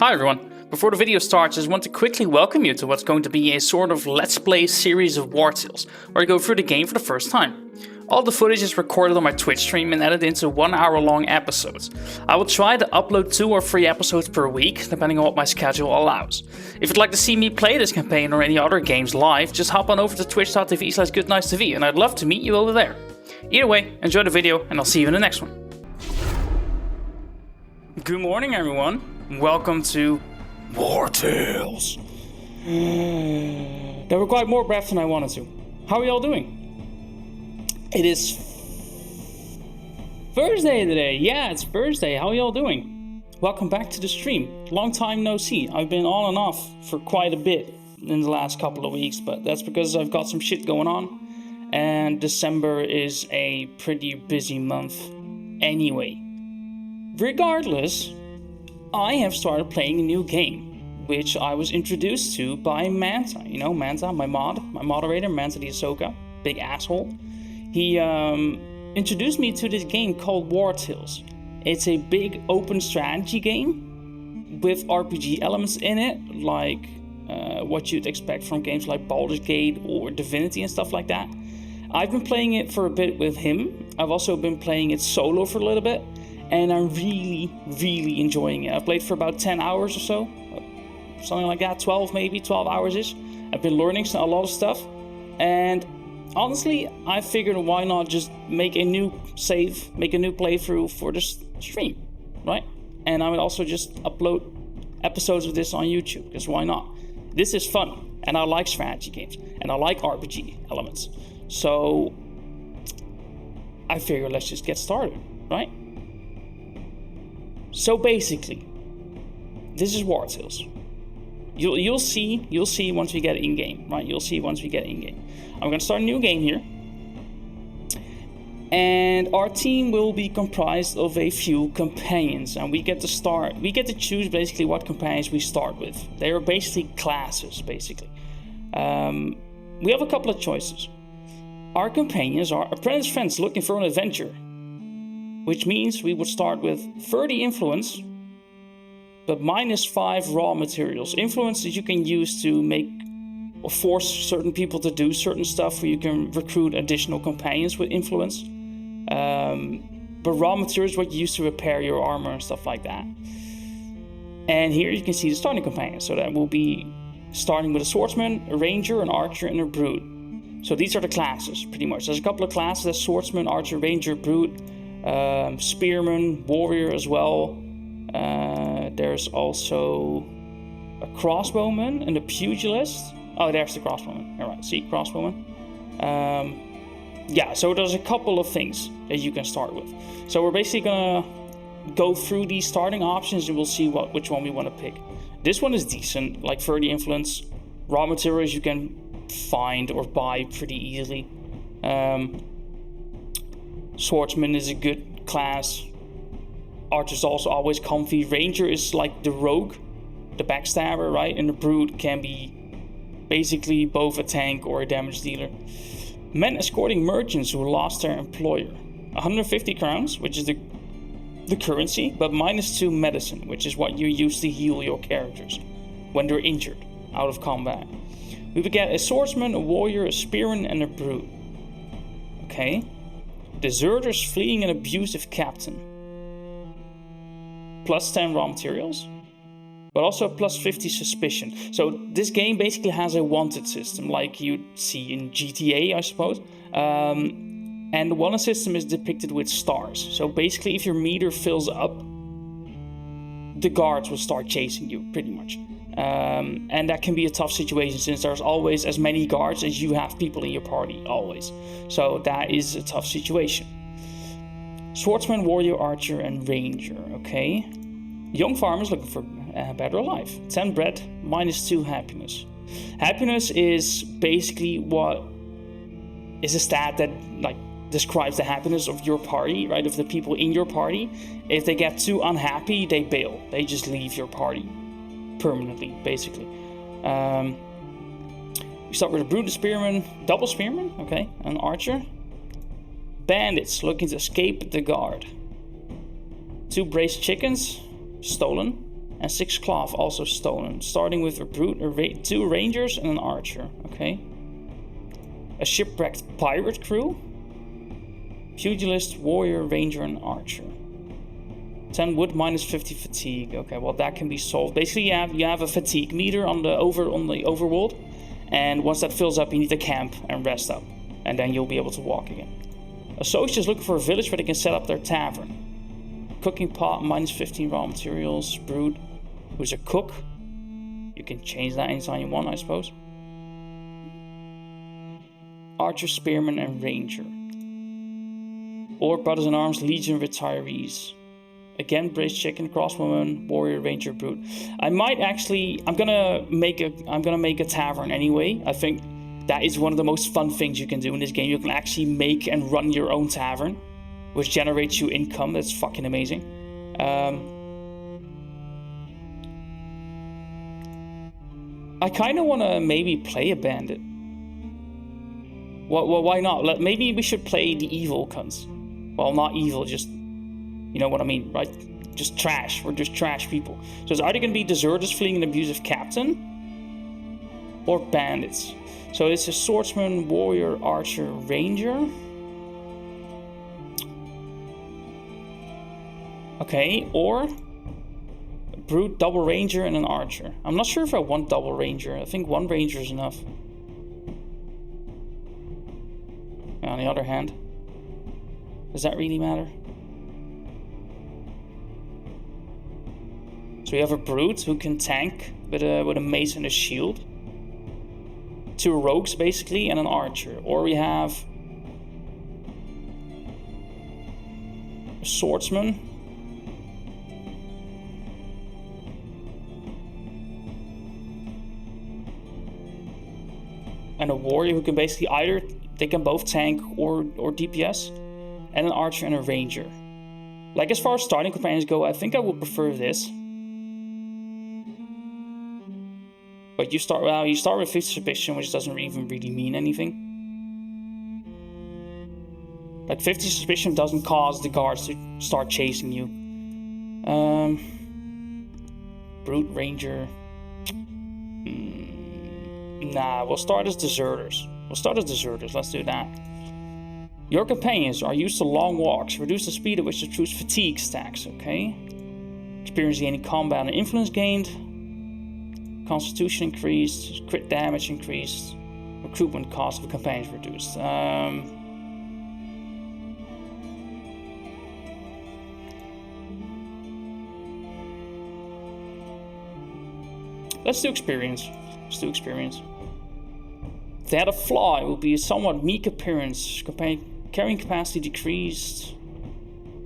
Hi everyone, before the video starts I just want to quickly welcome you to what's going to be a sort of let's play series of Wartales, where I go through the game for the first time. All the footage is recorded on my Twitch stream and edited into 1 hour long episodes. I will try to upload 2 or 3 episodes per week, depending on what my schedule allows. If you'd like to see me play this campaign or any other games live, just hop on over to twitch.tv/goodnicetv and I'd love to meet you over there. Either way, enjoy the video and I'll see you in the next one. Good morning everyone. Welcome to Wartales. There were quite more breaths than I wanted to. How are y'all doing? It is Thursday today. Yeah, it's Thursday. How are y'all doing? Welcome back to the stream. Long time no see. I've been on and off for quite a bit in the last couple of weeks, but that's because I've got some shit going on. And December is a pretty busy month anyway. Regardless, I have started playing a new game, which I was introduced to by Manta. You know, Manta, my moderator, Manta the Ahsoka, big asshole. He introduced me to this game called Wartales. It's a big open strategy game with RPG elements in it, like what you'd expect from games like Baldur's Gate or Divinity and stuff like that. I've been playing it for a bit with him. I've also been playing it solo for a little bit. And I'm really enjoying it. I've played for about 10 hours or so. Something like that, 12 hours-ish. I've been learning a lot of stuff. And honestly, I figured why not just make a new save, make a new playthrough for the stream, right? And I would also just upload episodes of this on YouTube, because why not? This is fun, and I like strategy games, and I like RPG elements. So I figured let's just get started, right? So basically, this is Wartales. You'll see once we get in game, right? You'll see once we get in game. I'm gonna start a new game here, and our team will be comprised of a few companions, and we get to choose basically what companions we start with. They are basically classes, basically. We have a couple of choices. Our companions are apprentice friends looking for an adventure, which means we would start with 30 influence, but -5 raw materials. Influence that you can use to make or force certain people to do certain stuff, where you can recruit additional companions with influence. But raw materials is what you use to repair your armor and stuff like that. And here you can see the starting companions. So that will be starting with a swordsman, a ranger, an archer, and a brute. So these are the classes, pretty much. There's a couple of classes: there's swordsman, archer, ranger, brute. Spearman, warrior as well. There's also a crossbowman and a pugilist. Oh, there's the crossbowman. All right, see, crossbowman. Yeah, so there's a couple of things that you can start with. So we're basically gonna go through these starting options and we'll see which one we want to pick. This one is decent, like 30 influence. Raw materials you can find or buy pretty easily. Swordsman is a good class. Archer's also always comfy. Ranger is like the rogue, the backstabber, right? And the brute can be basically both a tank or a damage dealer. Men escorting merchants who lost their employer. 150 crowns, which is the currency, but -2 medicine, which is what you use to heal your characters when they're injured out of combat. We would get a swordsman, a warrior, a spearman, and a brute. Okay. Deserters fleeing an abusive captain. +10 raw materials, but also +50 suspicion. So this game basically has a wanted system, like you'd see in GTA, I suppose. And the wanted system is depicted with stars. So basically, if your meter fills up, the guards will start chasing you, pretty much. And that can be a tough situation, since there's always as many guards as you have people in your party, always. So that is a tough situation. Swordsman, warrior, archer, and ranger, okay. Young farmers looking for a better life. 10 bread, -2 happiness. Happiness is basically what is a stat that like describes the happiness of your party, right, of the people in your party. If they get too unhappy, they bail. They just leave your party permanently, basically. We start with a brute, spearman, double spearman, okay, an archer. Bandits looking to escape the guard. 2 braised chickens, stolen. And 6 cloth also stolen. Starting with a brute, 2 rangers, and an archer. Okay. A shipwrecked pirate crew. Pugilist, warrior, ranger, and archer. 10 wood, minus 50 fatigue. Okay, well that can be solved. Basically, you have a fatigue meter on the overworld, and once that fills up, you need to camp and rest up, and then you'll be able to walk again. Associates looking for a village where they can set up their tavern. Cooking pot, minus 15 raw materials. Brute, who's a cook. You can change that anytime you want, I suppose. Archer, spearman, and ranger. Or brothers in arms, legion retirees. Again, braised chicken, crossbowman, warrior, ranger, brute. I'm gonna make a tavern anyway. I think that is one of the most fun things you can do in this game. You can actually make and run your own tavern, which generates you income. That's fucking amazing. I kind of want to maybe play a bandit. Well, why not? Maybe we should play the evil cunts. Well, not evil, just... You know what I mean, right? Just trash. We're just trash people. So it's either going to be deserters fleeing an abusive captain, or bandits. So it's a swordsman, warrior, archer, ranger. Okay, or a brute, double ranger, and an archer. I'm not sure if I want double ranger. I think 1 ranger is enough. On the other hand, does that really matter? So we have a brute who can tank with a mace and a shield. 2 rogues basically, and an archer. Or we have a swordsman. And a warrior who can basically they can both tank or DPS. And an archer and a ranger. Like, as far as starting companions go, I think I would prefer this. But you start with 50 suspicion, which doesn't even really mean anything. Like, 50 suspicion doesn't cause the guards to start chasing you. Brute, ranger. Nah, we'll start as deserters. Let's do that. Your companions are used to long walks. Reduce the speed at which the troops fatigue stacks, okay? Experience gaining combat and influence gained. Constitution increased. Crit damage increased. Recruitment cost of companions reduced. Let's do experience. If they had a flaw, it would be a somewhat meek appearance. Carrying capacity decreased.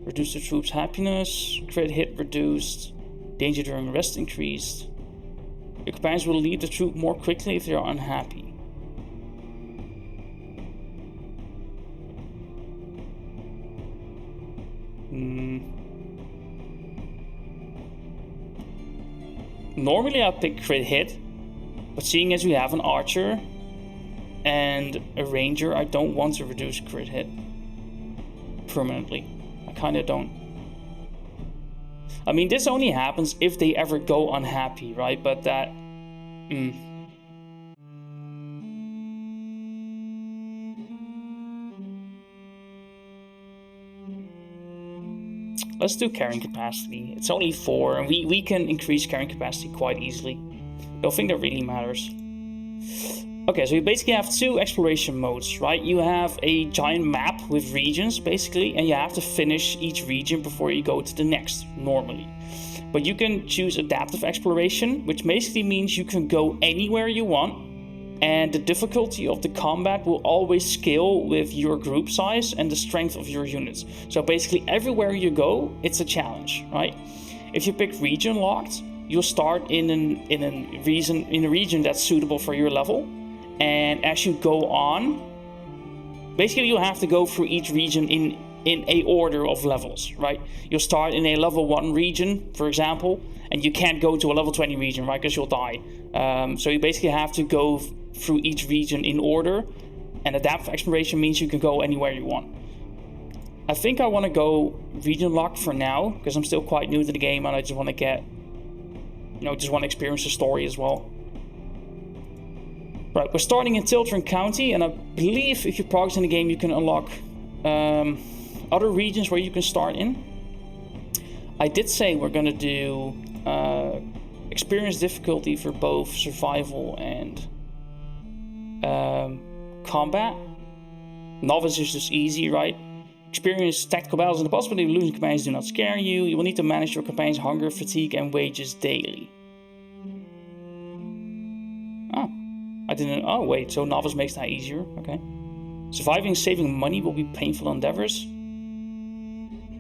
Reduce the troops' happiness. Crit hit reduced. Danger during rest increased. Your companions will leave the troop more quickly if they are unhappy. Normally I'd pick crit hit, but seeing as we have an archer and a ranger, I don't want to reduce crit hit permanently. I kind of don't. I mean, this only happens if they ever go unhappy, right? But that... Let's do carrying capacity. It's only 4, and we can increase carrying capacity quite easily. Don't think that really matters. Okay, so you basically have 2 exploration modes, right? You have a giant map with regions, basically, and you have to finish each region before you go to the next, normally. But you can choose adaptive exploration, which basically means you can go anywhere you want, and the difficulty of the combat will always scale with your group size and the strength of your units. So basically, everywhere you go, it's a challenge, right? If you pick region locked, you'll start in a region that's suitable for your level. And as you go on, basically you'll have to go through each region in a order of levels, right? You'll start in a level 1 region, for example, and you can't go to a level 20 region, right? Because you'll die. So you basically have to go through each region in order, and adaptive exploration means you can go anywhere you want. I think I want to go region locked for now, because I'm still quite new to the game and I just want to get you know, just want to experience the story as well. Right, we're starting in Tiltren County, and I believe if you progress in the game, you can unlock other regions where you can start in. I did say we're gonna do experience difficulty for both survival and combat. Novice is just easy, right? Experience tactical battles and the possibility of losing companions do not scare you. You will need to manage your companions' hunger, fatigue, and wages daily. Oh, I didn't. Oh, wait. So novice makes that easier. Okay. Surviving and saving money will be painful endeavors.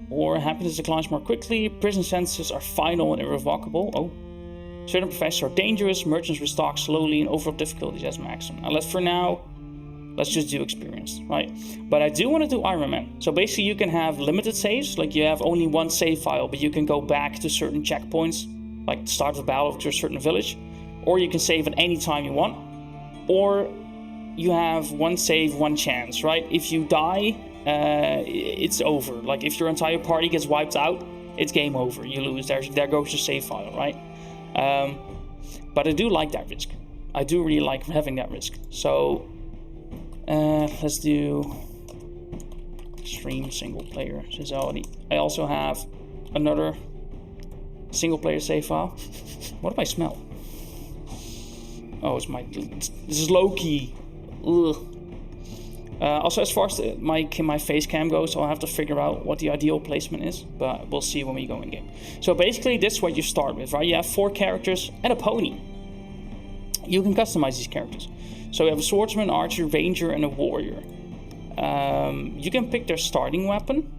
Or happiness declines more quickly. Prison sentences are final and irrevocable. Oh. Certain professions are dangerous. Merchants restock slowly, and overall difficulty is as maximum. Now, let's just do experience, right? But I do want to do Ironman. So basically, you can have limited saves. Like, you have only one save file, but you can go back to certain checkpoints, like the start of a battle to a certain village. Or you can save at any time you want. Or you have one save, one chance, right? If you die, it's over. Like, if your entire party gets wiped out, it's game over. You lose. There goes your save file, right? But I do like that risk. I do really like having that risk. So let's do stream single player. Since I also have another single player save file. What do I smell? Oh, this is low key. Ugh. Also, as far as my face cam goes, I'll have to figure out what the ideal placement is, but we'll see when we go in game. So basically, this is what you start with, right? You have 4 characters and a pony. You can customize these characters. So you have a swordsman, archer, ranger, and a warrior. You can pick their starting weapon.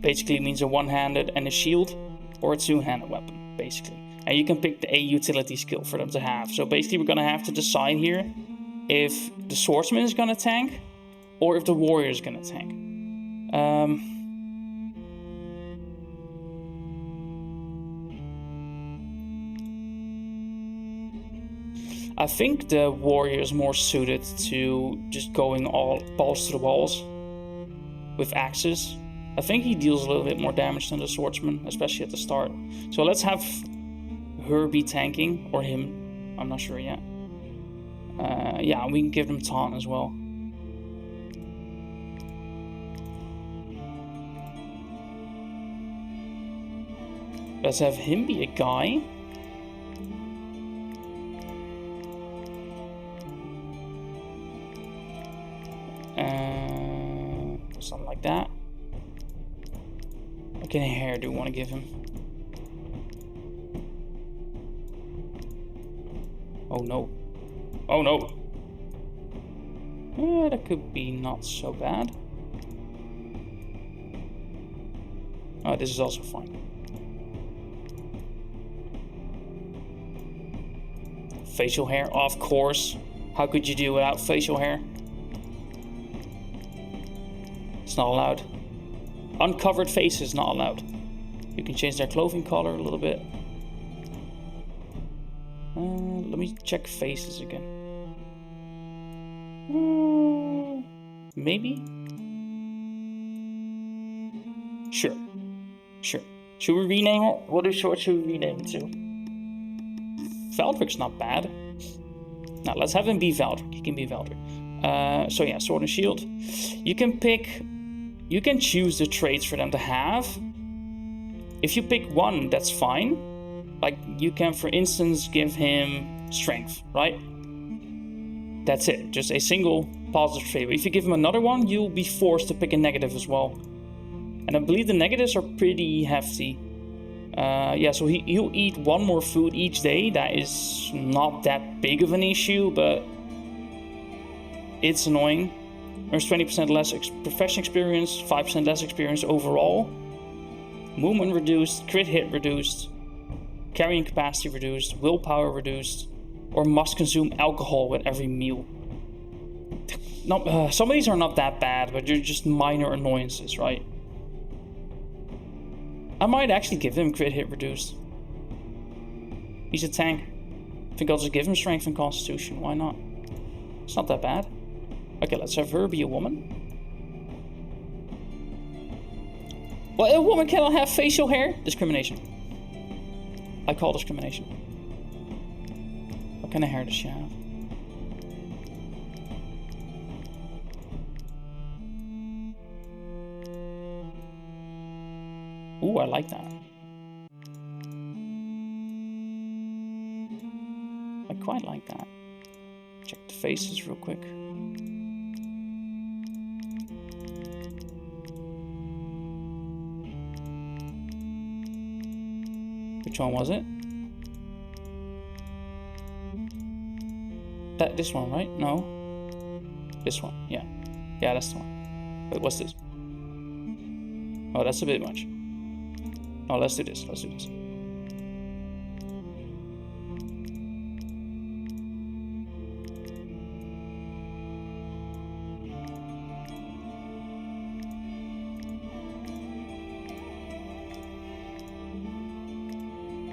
Basically means a one-handed and a shield, or a two-handed weapon, basically. And you can pick a utility skill for them to have. So basically, we're gonna have to decide here if the swordsman is gonna tank, or if the warrior is gonna tank. I think the warrior is more suited to just going all balls to the walls with axes. I think he deals a little bit more damage than the swordsman, especially at the start. So let's have her be tanking, or him. I'm not sure yet. Yeah, we can give them taunt as well. Let's have him be a guy. Something like that. What kind of hair do we want to give him? Oh no. Oh no. That could be not so bad. Oh, this is also fine. Facial hair, of course. How could you do without facial hair? It's not allowed. Uncovered face is not allowed. You can change their clothing color a little bit. Let me check faces again. Maybe? Sure. Should we rename it? What should we rename it to? Valdric's not bad. Now let's have him be Valdric. He can be Valdric. So yeah, sword and shield. You can choose the traits for them to have. If you pick one, that's fine. Like, you can, for instance, give him strength, right? That's it, just a single positive trait. But if you give him another one, you'll be forced to pick a negative as well. And I believe the negatives are pretty hefty. Yeah, so he'll eat one more food each day. That is not that big of an issue, but it's annoying. There's 20% less profession experience, 5% less experience overall. Movement reduced, crit hit reduced, carrying capacity reduced, willpower reduced, or must consume alcohol with every meal. Some of these are not that bad, but they're just minor annoyances, right? I might actually give him crit hit reduced. He's a tank. I think I'll just give him strength and constitution. Why not? It's not that bad. Okay, let's have her be a woman. Well, a woman cannot have facial hair? Discrimination. I call discrimination. What kind of hair does she have? Ooh, I like that. I quite like that. Check the faces real quick. Which one was it? This one, right? No. This one, yeah. Yeah, that's the one. Wait, what's this? Oh, that's a bit much. Oh, let's do this. Let's do this.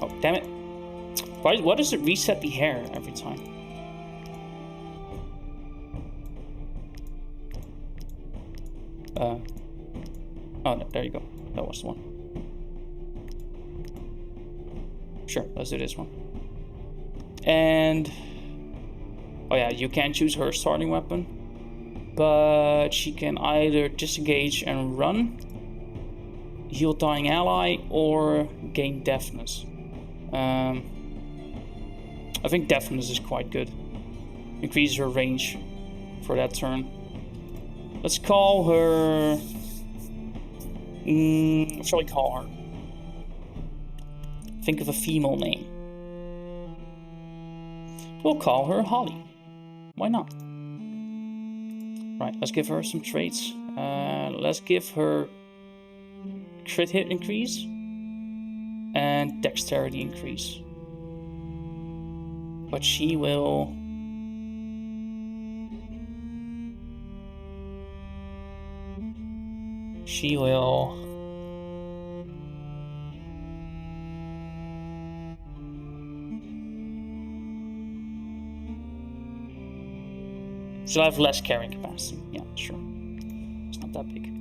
Oh, damn it. Why does it reset the hair every time? Oh, no, there you go. That was the one. Sure, let's do this one. And... oh yeah, you can choose her starting weapon. But she can either disengage and run, heal dying ally, or gain deafness. I think deafness is quite good. Increases her range for that turn. Let's call her... what shall we call her? Think of a female name. We'll call her Holly. Why not? Right, let's give her some traits. Let's give her crit hit increase and dexterity increase. But she will... she'll have less carrying capacity. Yeah, sure. It's not that big.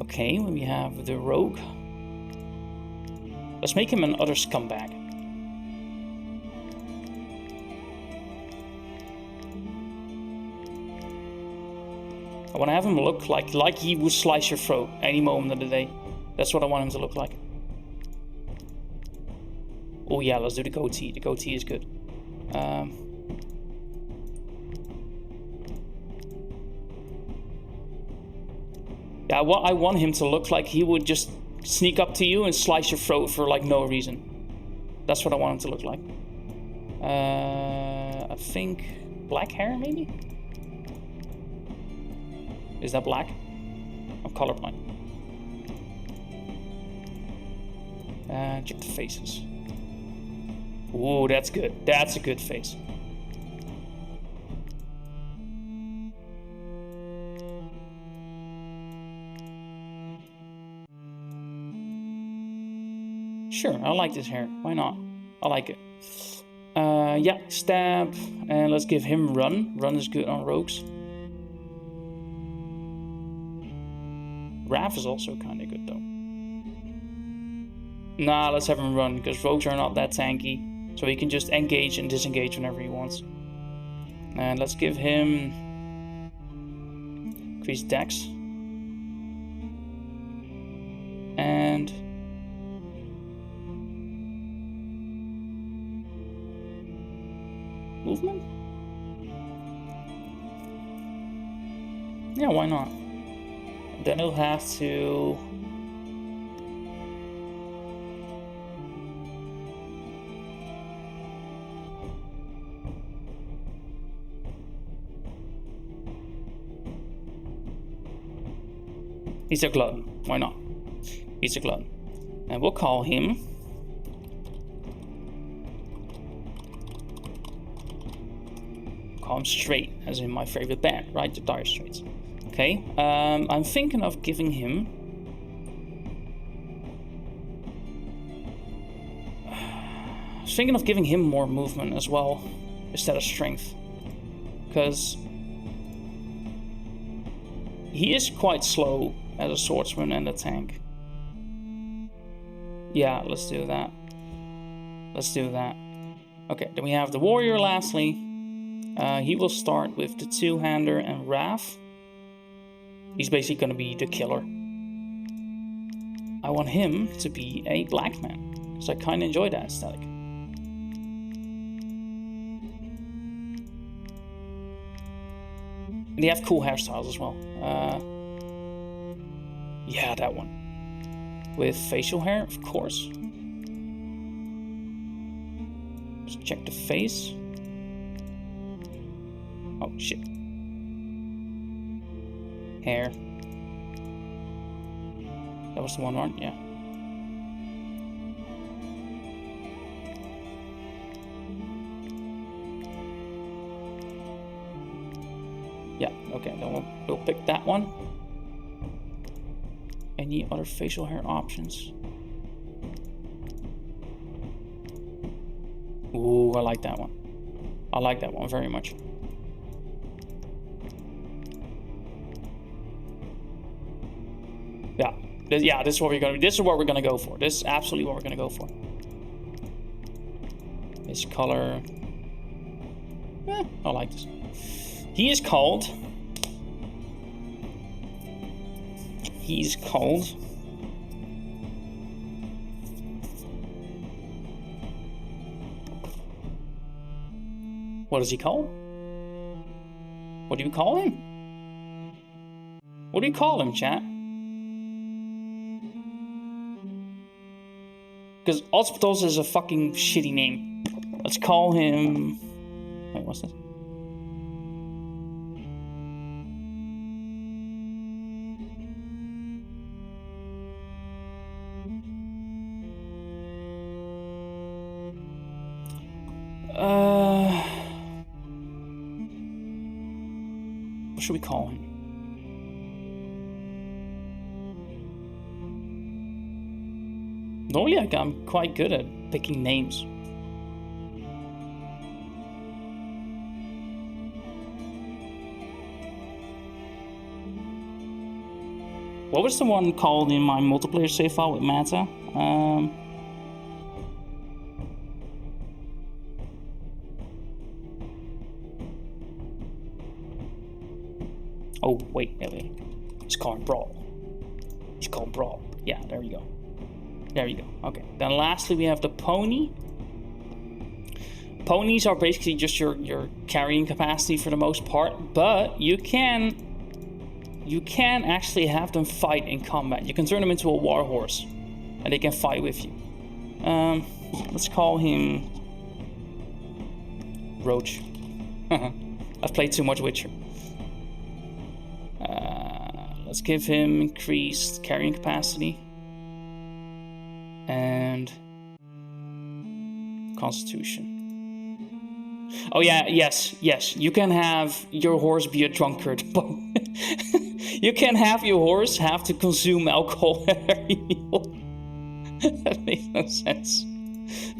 Okay, we have the rogue. Let's make him an utter scumbag. I want to have him look like he would slice your throat any moment of the day. That's what I want him to look like. Oh yeah, let's do the goatee. The goatee is good. Yeah, I want him to look like he would just sneak up to you and slice your throat for like no reason. That's what I want him to look like. I think black hair maybe? Is that black? I'm colorblind. Check the faces. Ooh, that's good. That's a good face. Sure, I like this hair. Why not? I like it. Yeah, stab. And let's give him run. Run is good on rogues. Raph is also kind of good though. Nah, let's have him run, because rogues are not that tanky. So he can just engage and disengage whenever he wants. And let's give him... increased dex. And... movement? Yeah, why not? Then he'll have to... he's a glutton. Why not? He's a glutton. And we'll call him... call him Straight, as in my favorite band, right? The Dire Straits. Okay, I'm thinking of giving him... more movement as well, instead of strength. Because he is quite slow as a swordsman and a tank. Yeah, let's do that. Let's do that. Okay, then we have the warrior lastly. He will start with the two-hander and Wrath. He's basically going to be the killer. I want him to be a black man, because I kind of enjoy that aesthetic. And they have cool hairstyles as well. Yeah, that one. With facial hair, of course. Let's check the face. Oh, shit. Hair. That was the one, right? Yeah. Yeah, okay, then we'll pick that one. Any other facial hair options? Ooh, I like that one. I like that one very much. Yeah, this is what we're gonna. This is what we're gonna go for. This is absolutely what we're gonna go for. This color. I like this. He's called. What is he called? What do you call him? What do you call him, chat? Because Ospitals is a fucking shitty name. Let's call him... Wait, what's this? What should we call him? Normally, I'm quite good at picking names. What was the one called in my multiplayer save file with Mata? Oh, wait. It's called Brawl. It's called Brawl. Yeah, there you go. There you go. Okay. Then lastly, we have the pony. Ponies are basically just your carrying capacity for the most part, but you can actually have them fight in combat. You can turn them into a war horse, and they can fight with you. Let's call him Roach. I've played too much Witcher. Let's give him increased carrying capacity and Constitution. Oh yeah, yes. You can have your horse be a drunkard, but you can have your horse have to consume alcohol at every meal. That makes no sense.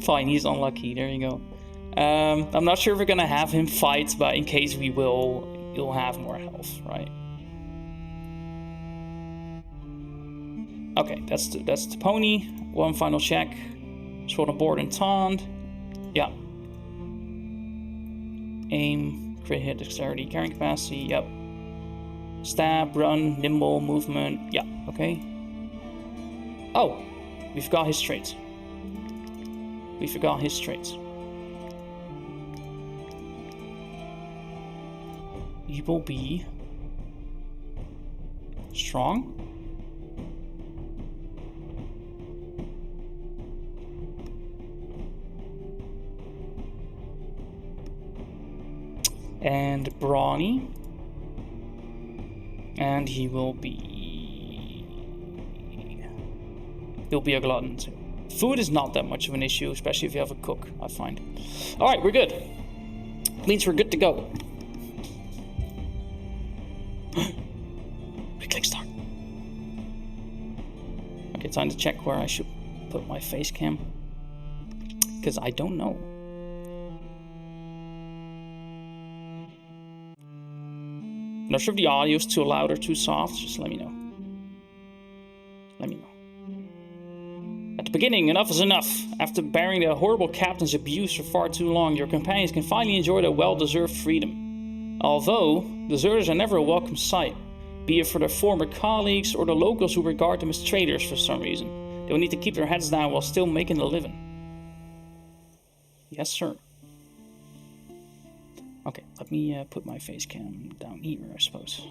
Fine, he's unlucky. There you go. I'm not sure if we're gonna have him fight, but in case we will, he'll have more health, right? Okay, that's the pony. One final check. Sword on board and taunt. Yeah. Aim, crit hit, dexterity, carrying capacity. Yep. Stab, run, nimble, movement. Yeah. Okay. Oh, we forgot his traits. He will be strong. And brawny, and he'll be a glutton too. Food is not that much of an issue, especially if you have a cook, I find. All right, we're good. Means we're good to go. We click start. Okay, time to check where I should put my face cam, because I don't know. Not sure if the audio is too loud or too soft. Just let me know. At the Beginning, enough is enough. After bearing the horrible captain's abuse for far too long, your companions can finally enjoy their well-deserved freedom. Although, deserters are never a welcome sight, be it for their former colleagues or the locals who regard them as traitors for some reason. They will need to keep their heads down while still making a living. Yes, sir. Okay, let me put my face cam down here, I suppose.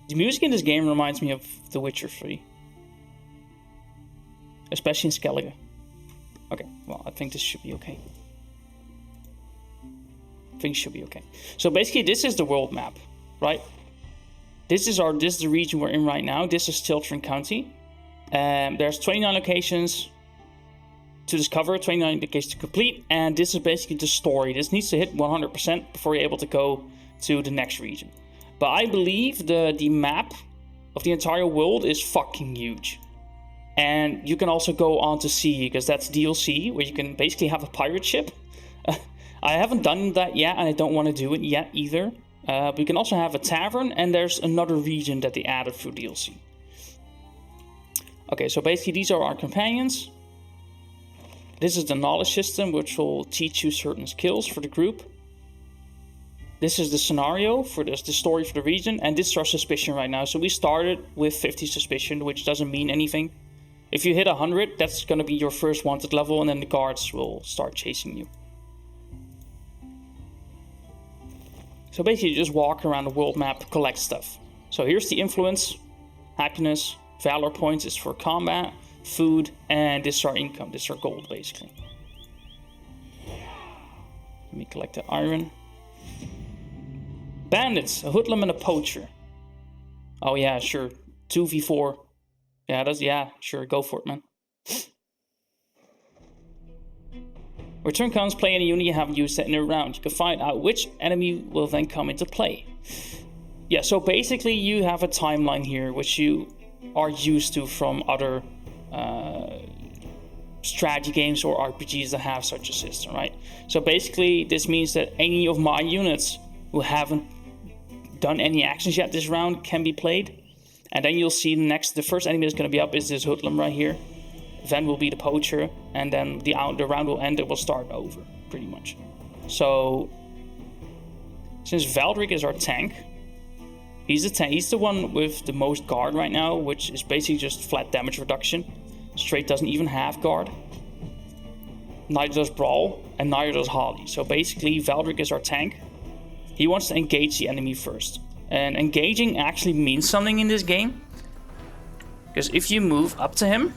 The music in this game reminds me of The Witcher 3. Especially in Skellige. Okay, well, I think this should be okay. Things should be okay. So basically, this is the world map, right? This is the region we're in right now. This is Tiltren County. There's 29 locations to discover, 29 locations to complete, and this is basically the story. This needs to hit 100% before you're able to go to the next region. But I believe the map of the entire world is fucking huge. And you can also go on to sea, because that's DLC, where you can basically have a pirate ship. I haven't done that yet, and I don't want to do it yet either. But you can also have a tavern, and there's another region that they added through DLC. Okay, so basically these are our companions. This is the knowledge system, which will teach you certain skills for the group. This is the scenario for the story for the region, and this is our suspicion right now. So we started with 50 suspicion, which doesn't mean anything. If you hit 100, that's going to be your first wanted level, and then the guards will start chasing you. So basically you just walk around the world map, collect stuff. So here's the influence, happiness, valor points is for combat, food, and this is our income. This is our gold, basically. Let me collect the iron. Bandits, a hoodlum and a poacher. Oh yeah, sure. 2v4. Yeah, sure, go for it, man. Return comes, play any unit you haven't used in a round. You can find out which enemy will then come into play. Yeah, so basically you have a timeline here, which you are used to from other strategy games or RPGs that have such a system, right? So basically this means that any of my units who haven't done any actions yet this round can be played. And then you'll see the first enemy that's going to be up is this hoodlum right here. Then will be the poacher, and then the round will end, it will start over, pretty much. So, since Valdric is our tank, he's the one with the most guard right now, which is basically just flat damage reduction. Straight doesn't even have guard. Neither does Brawl, and neither does Holly. So basically, Valdric is our tank. He wants to engage the enemy first. And engaging actually means something in this game. Because if you move up to him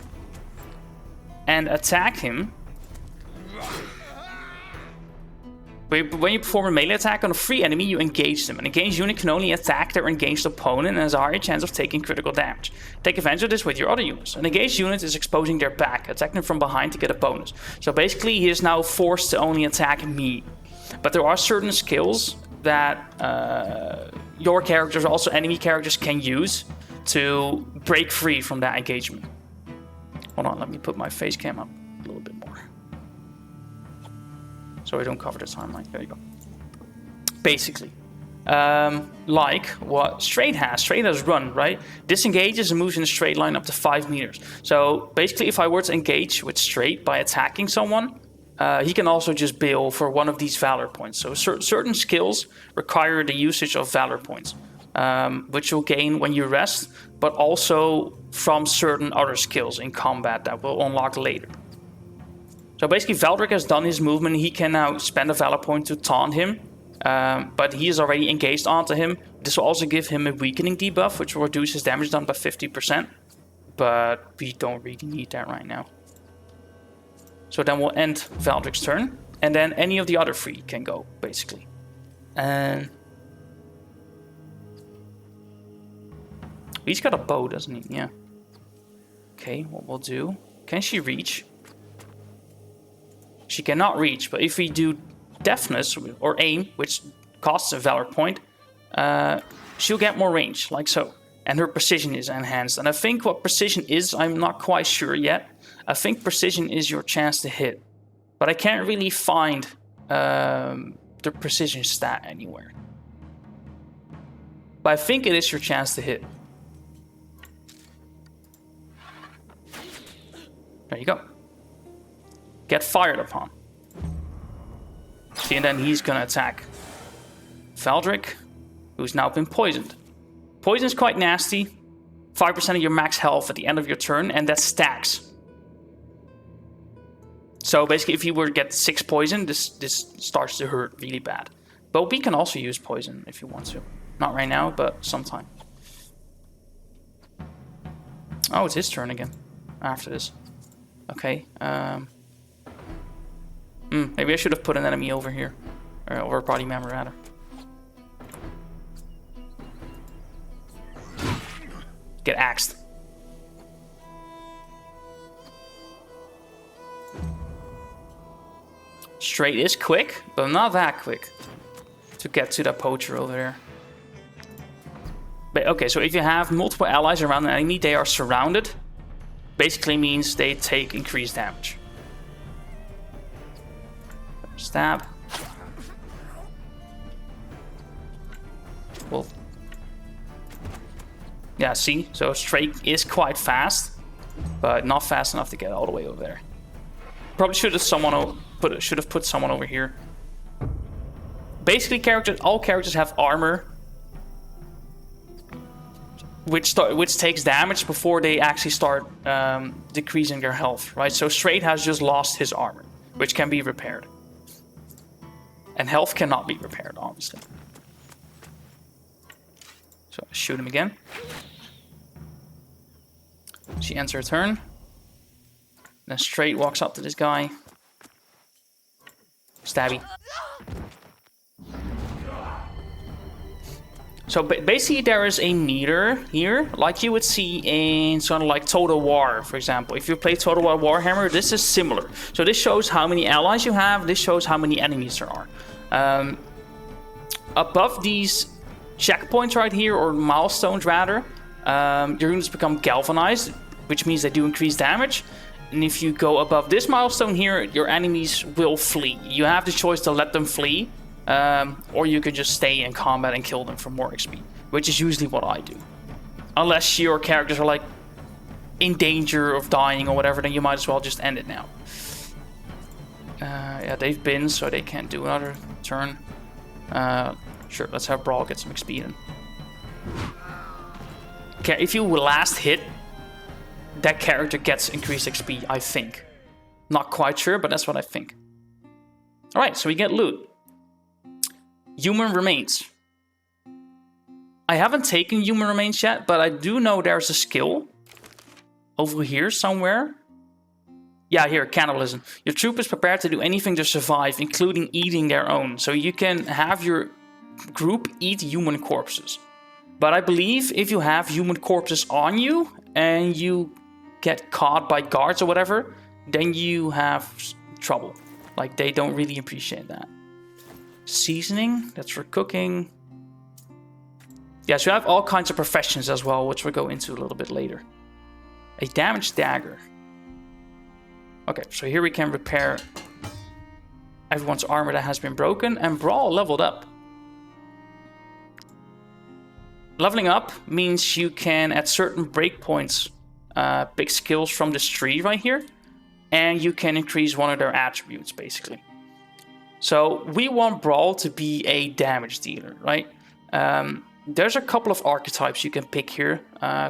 and attack him, when you perform a melee attack on a free enemy, you engage them. An engaged unit can only attack their engaged opponent and has a higher chance of taking critical damage. Take advantage of this with your other units. An engaged unit is exposing their back, attacking them from behind to get a bonus. So basically he is now forced to only attack me. But there are certain skills that your characters, also enemy characters, can use to break free from that engagement. Hold on, let me put my face cam up a little bit more, so I don't cover the timeline. There you go. Basically, like what Straight has. Straight has run, right? Disengages and moves in a straight line up to 5 meters. So basically, if I were to engage with Straight by attacking someone, he can also just bail for one of these valor points. So certain skills require the usage of valor points, which you'll gain when you rest, but also from certain other skills in combat that will unlock later. So basically, Valdric has done his movement. He can now spend a valor point to taunt him, but he is already engaged onto him. This will also give him a weakening debuff, which will reduce his damage done by 50%, but we don't really need that right now. So then we'll end Valdric's turn, and then any of the other three can go, basically. And he's got a bow, doesn't he? Yeah. Okay, what we'll do... Can she reach? She cannot reach, but if we do deafness or aim, which costs a valor point, she'll get more range, like so. And her precision is enhanced. And I think what precision is, I'm not quite sure yet. I think precision is your chance to hit. But I can't really find the precision stat anywhere. but I think it is your chance to hit. There you go. Get fired upon. See, and then he's gonna attack Valdric, who's now been poisoned. Poison's quite nasty. 5% of your max health at the end of your turn, and that stacks. So basically, if you were to get 6 poison, this starts to hurt really bad. But we can also use poison if you want to. Not right now, but sometime. Oh, it's his turn again after this. Okay. Maybe I should have put an enemy over here. Or a party member, rather. Get axed. Straight is quick, but not that quick to get to that poacher over there. But okay, so if you have multiple allies around an enemy, they are surrounded. Basically means they take increased damage. Stab. Well, yeah, see? So straight is quite fast, but not fast enough to get all the way over there. Probably should have put someone over here. Basically, all characters have armor, which takes damage before they actually start decreasing their health, right? So Straight has just lost his armor, which can be repaired. And health cannot be repaired, obviously. So shoot him again. She ends her turn. Then Straight walks up to this guy. Stabby. So basically there is a meter here, like you would see in sort of like Total War, for example. If you play Total War Warhammer, this is similar. So this shows how many allies you have, this shows how many enemies there are. Above these checkpoints right here, or milestones rather, your units become galvanized, which means they do increase damage. And if you go above this milestone here, your enemies will flee. You have the choice to let them flee, or you could just stay in combat and kill them for more XP, which is usually what I do. Unless your characters are like in danger of dying or whatever, then you might as well just end it now. Yeah, they've been, so they can't do another turn. Sure, let's have Brawl get some XP in. Okay, if you last hit, that character gets increased XP, I think. Not quite sure, but that's what I think. Alright, so we get loot. Human remains. I haven't taken human remains yet, but I do know there's a skill over here somewhere. Yeah, here, cannibalism. Your troop is prepared to do anything to survive, including eating their own. So you can have your group eat human corpses. But I believe if you have human corpses on you and you get caught by guards or whatever, then you have trouble. Like, they don't really appreciate that. Seasoning, that's for cooking. Yeah, so you have all kinds of professions as well, which we'll go into a little bit later. A damaged dagger. Okay, so here we can repair everyone's armor that has been broken, and Brawl leveled up. Leveling up means you can, at certain breakpoints, pick skills from this tree right here, and you can increase one of their attributes, basically. So we want Brawl to be a damage dealer, right? There's a couple of archetypes you can pick here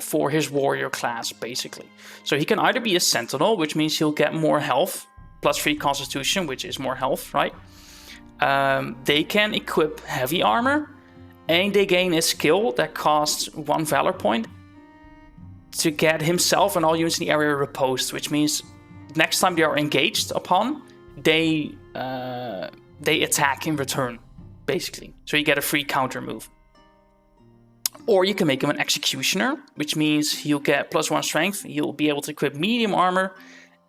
for his warrior class, basically. So he can either be a sentinel, which means he'll get more health, plus 3 constitution, which is more health, right? They can equip heavy armor, and they gain a skill that costs 1 valor point to get himself and all units in the area reposed, which means next time they are engaged upon, they attack in return, basically. So you get a free counter move. Or you can make him an executioner, which means he'll get +1 strength, he'll be able to equip medium armor,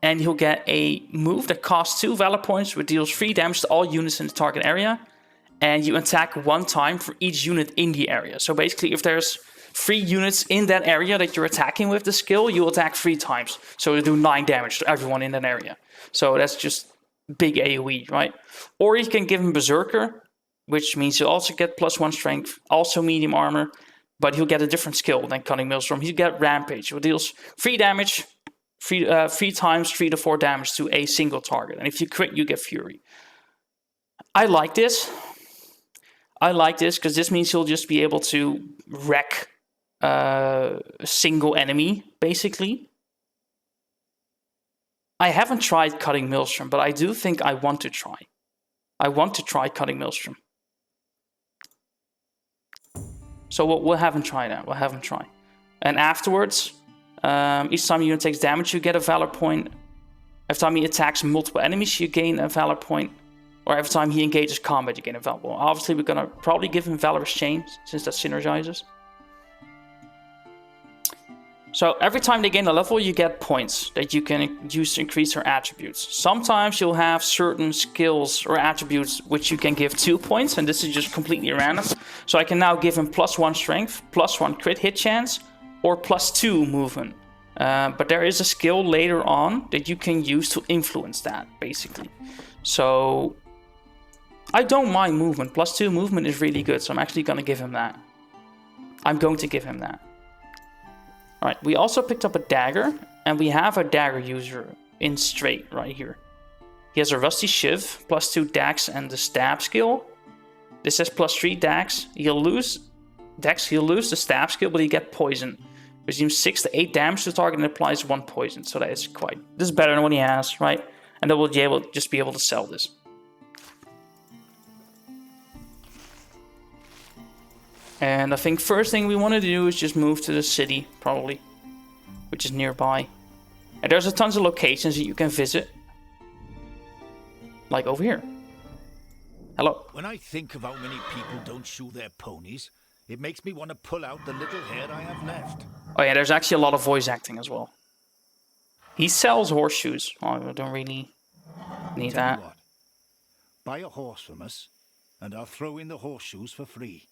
and he'll get a move that costs 2 valor points, which deals 3 damage to all units in the target area. And you attack 1 time for each unit in the area. So basically, if there's 3 units in that area that you're attacking with the skill, you'll attack 3 times. So you do 9 damage to everyone in that area. So that's just big AoE, right? Or you can give him Berserker, which means you also get +1 strength, also medium armor, but he'll get a different skill than Cutting Maelstrom. He'll get Rampage, which deals 3 damage, 3 times 3 to 4 damage to a single target. And if you crit, you get Fury. I like this. I like this because this means he'll just be able to wreck a single enemy, basically. I haven't tried Cutting Maelstrom, but I do think I want to try. I want to try Cutting Maelstrom. So we'll have him try that. We'll have him try. And afterwards, each time a unit takes damage, you get a Valor point. Every time he attacks multiple enemies, you gain a Valor point. Or every time he engages combat, you gain a Valor point. Obviously, we're going to probably give him Valorous Chain, since that synergizes. So every time they gain a level, you get points that you can use to increase their attributes. Sometimes you'll have certain skills or attributes which you can give 2 points, and this is just completely random. So I can now give him +1 strength, +1 crit hit chance, or +2 movement. But there is a skill later on that you can use to influence that, basically. So I don't mind movement. +2 movement is really good, so I'm actually going to give him that. I'm going to give him that. Alright, we also picked up a dagger, and we have a dagger user in straight right here. He has a rusty shiv, +2 dex, and the stab skill. This has +3 dex. He'll lose the stab skill, but he get poison. Resumes 6 to 8 damage to the target and applies 1 poison. So that is this is better than what he has, right? And then we'll just be able to sell this. And I think first thing we want to do is just move to the city, probably, which is nearby. And there's a tons of locations that you can visit. Like over here. Hello. When I think of how many people don't shoe their ponies, it makes me want to pull out the little hair I have left. Oh yeah, there's actually a lot of voice acting as well. He sells horseshoes. Oh, I don't really need Tell that. you what, buy a horse from us, and I'll throw in the horseshoes for free.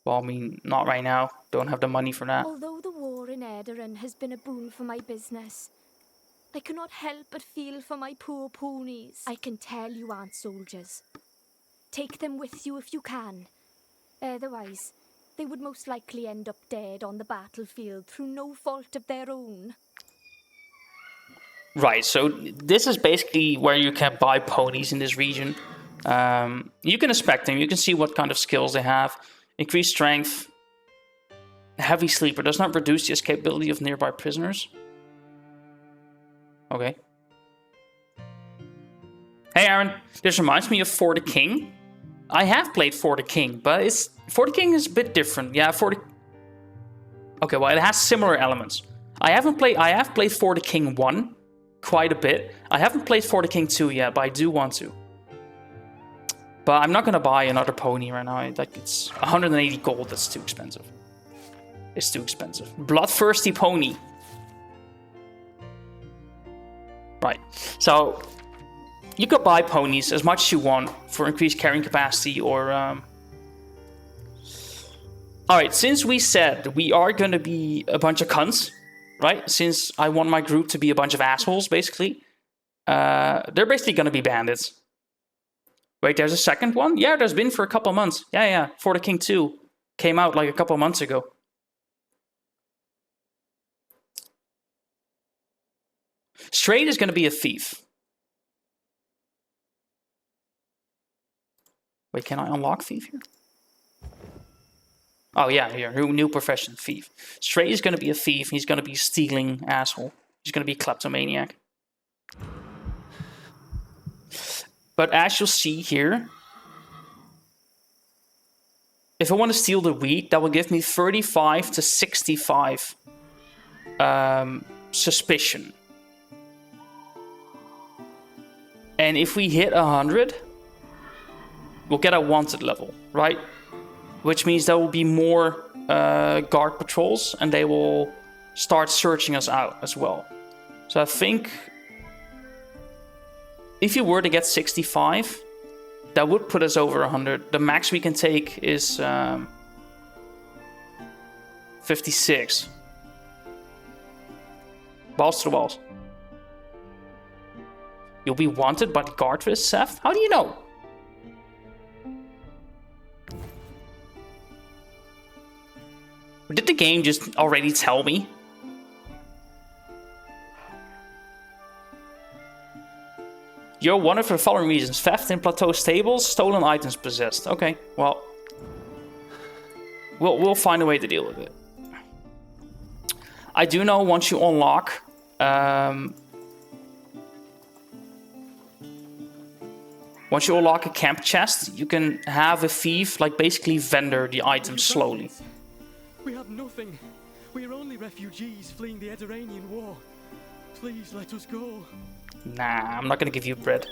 Well, I mean, not right now. Don't have the money for that. Although the war in Edarin has been a boon for my business, I cannot help but feel for my poor ponies. I can tell you aren't soldiers. Take them with you if you can. Otherwise, they would most likely end up dead on the battlefield through no fault of their own. Right, so this is basically where you can buy ponies in this region. You can inspect them. You can see what kind of skills they have. Increased strength. Heavy sleeper does not reduce the escapability of nearby prisoners. Okay. Hey Aaron, this reminds me of For the King. I have played For the King, but For the King is a bit different. Yeah, okay, well it has similar elements. I have played For the King 1 quite a bit. I haven't played For the King 2 yet, but I do want to. But I'm not going to buy another pony right now. It's 180 gold. That's too expensive. It's too expensive. Bloodthirsty pony. Right. So, you could buy ponies as much as you want for increased carrying capacity or... Alright, since we said we are going to be a bunch of cunts, right? Since I want my group to be a bunch of assholes, basically. They're basically going to be bandits. Wait, there's a second one? Yeah, there's been for a couple months. Yeah. For the King 2 came out like a couple months ago. Straight is going to be a thief. Wait, can I unlock thief here? Oh yeah, here, new profession, thief. Straight is going to be a thief. He's going to be a stealing asshole. He's going to be a kleptomaniac. But as you'll see here, if I want to steal the wheat, that will give me 35 to 65 suspicion. And if we hit 100, we'll get a wanted level, right? Which means there will be more guard patrols, and they will start searching us out as well. So I think... if you were to get 65, that would put us over 100. The max we can take is 56. Balls to the walls. You'll be wanted by the guard for this, Seth? How do you know? game just already tell me? You're wanted for the following reasons. Theft in plateau stables, stolen items possessed. Okay, well. We'll find a way to deal with it. I do know once you unlock... once you unlock a camp chest, you can have a thief, like, basically vendor the items slowly. We have nothing. We are only refugees fleeing the Eduranian war. Please let us go. Nah, I'm not gonna give you bread.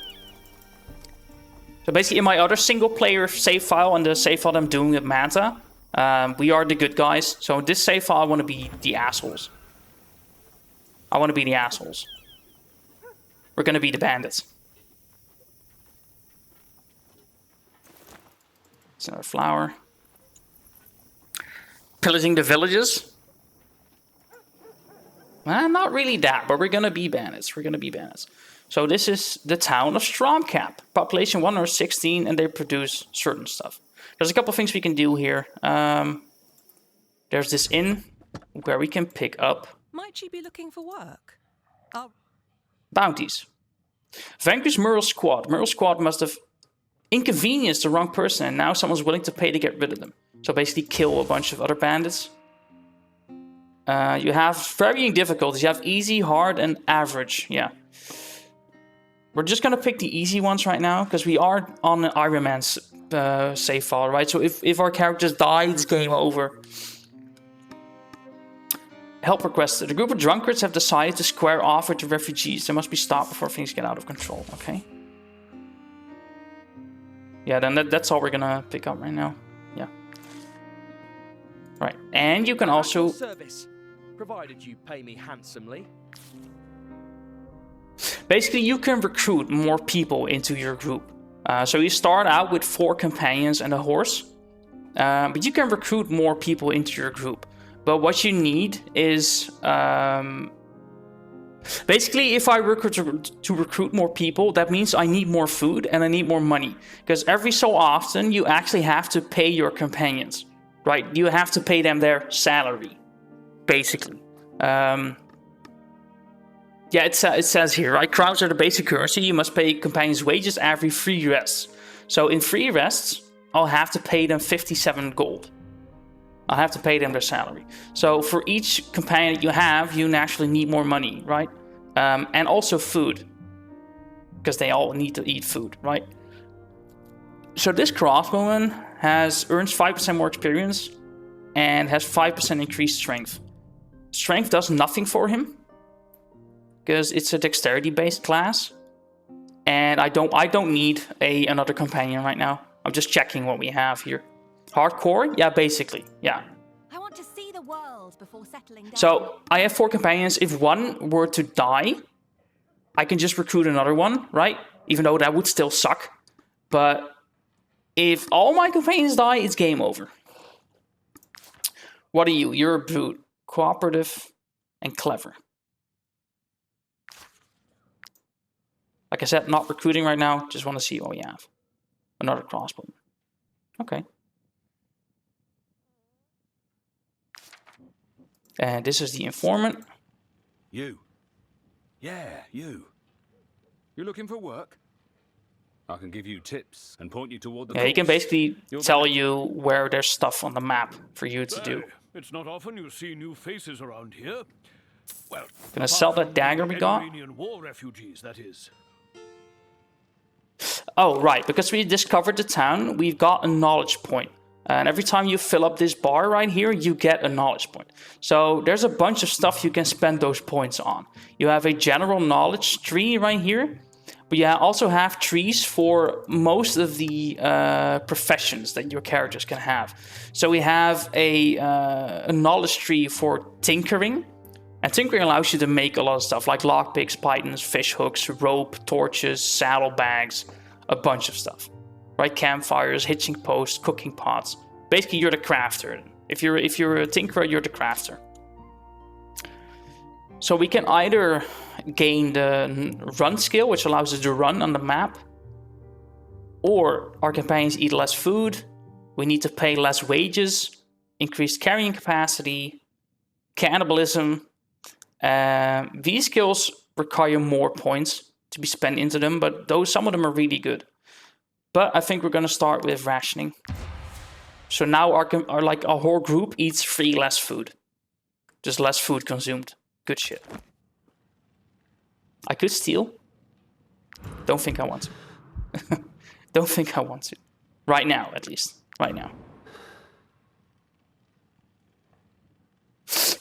So basically in my other single player save file and the save file I'm doing with Manta, we are the good guys. So in this save file I want to be the assholes. I want to be the assholes. We're gonna be the bandits. It's another flower. Pillaging the villages. Not really that, but we're gonna be bandits. We're gonna be bandits. So this is the town of Stromcap. Population 116, and they produce certain stuff. There's a couple of things we can do here. There's this inn where we can pick up... Might you be looking for work? Bounties. Vanquish Merle's squad. Merle's squad must have inconvenienced the wrong person, and now someone's willing to pay to get rid of them. So basically kill a bunch of other bandits. You have varying difficulties. You have easy, hard, and average. Yeah. We're just going to pick the easy ones right now, because we are on an Ironman save file, right? So if our characters die, it's game over. Help requested. A group of drunkards have decided to square off with the refugees. They must be stopped before things get out of control. Okay. Yeah, then that's all we're going to pick up right now. Yeah. Right. And you can also... Service, provided you pay me handsomely. Basically, you can recruit more people into your group. So you start out with 4 companions and a horse. But you can recruit more people into your group. But what you need is... basically, if I to recruit more people, that means I need more food and I need more money. Because every so often, you actually have to pay your companions. Right? You have to pay them their salary. Basically. Yeah, it says here, right? Crowns are the basic currency. You must pay companions wages every 3 rests. So in 3 rests, I'll have to pay them 57 gold. I'll have to pay them their salary. So for each companion that you have, you naturally need more money, right? And also food. Because they all need to eat food, right? So this crossbowman earns 5% more experience and has 5% increased strength. Strength does nothing for him, because it's a dexterity-based class, and I don't need another companion right now. I'm just checking what we have here. Hardcore? Yeah, basically, yeah. I want to see the world before settling down. So I have 4 companions. If one were to die, I can just recruit another one, right? Even though that would still suck. But if all my companions die, it's game over. What are you? You're a brute. Cooperative and clever. Like I said, not recruiting right now. Just want to see what we have. Another crossbow. Okay. And this is the informant. You. Yeah, you. You're looking for work? I can give you tips and point you toward the Yeah, he can basically tell you where there's stuff on the map for you to do. It's not often you see new faces around here. Well, Gonna sell that dagger we got. War refugees, that is. Oh, right. Because we discovered the town, we've got a knowledge point. And every time you fill up this bar right here, you get a knowledge point. So there's a bunch of stuff you can spend those points on. You have a general knowledge tree right here. But you also have trees for most of the professions that your characters can have. So we have a knowledge tree for tinkering. And tinkering allows you to make a lot of stuff like lockpicks, pythons, fish hooks, rope, torches, saddlebags, a bunch of stuff. Right? Campfires, hitching posts, cooking pots. Basically, you're the crafter. If you're a tinkerer, you're the crafter. So we can either gain the run skill, which allows us to run on the map, or our companions eat less food, we need to pay less wages, increased carrying capacity, cannibalism. These skills require more points to be spent into them, but some of them are really good. But I think we're going to start with rationing. So now our whole group eats 3 less food. Just less food consumed. Good shit. I could steal. Don't think I want to. Don't think I want to. Right now, at least. Right now.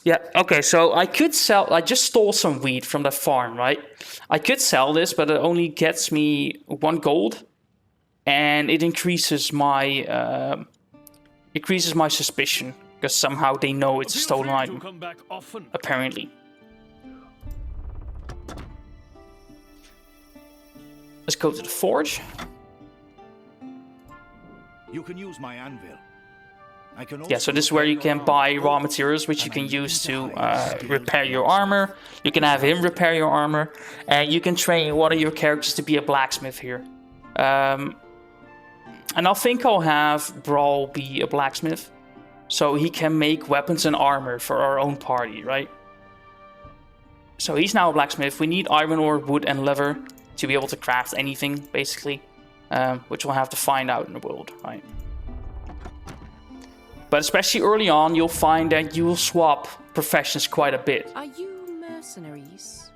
Yeah, okay, so I could sell... I just stole some wheat from the farm, right? I could sell this, but it only gets me 1 gold. And it increases my suspicion. Because somehow they know it's a stolen item. Apparently. Let's go to the forge. You can use my anvil. Yeah, so this is where you can buy raw materials, which you can use to repair your armor. You can have him repair your armor. And you can train one of your characters to be a blacksmith here. And I think I'll have Brawl be a blacksmith. So he can make weapons and armor for our own party, right? So he's now a blacksmith. We need iron ore, wood, and leather to be able to craft anything, basically. Which we'll have to find out in the world, right? But especially early on, you'll find that you will swap professions quite a bit. Are you mercenaries?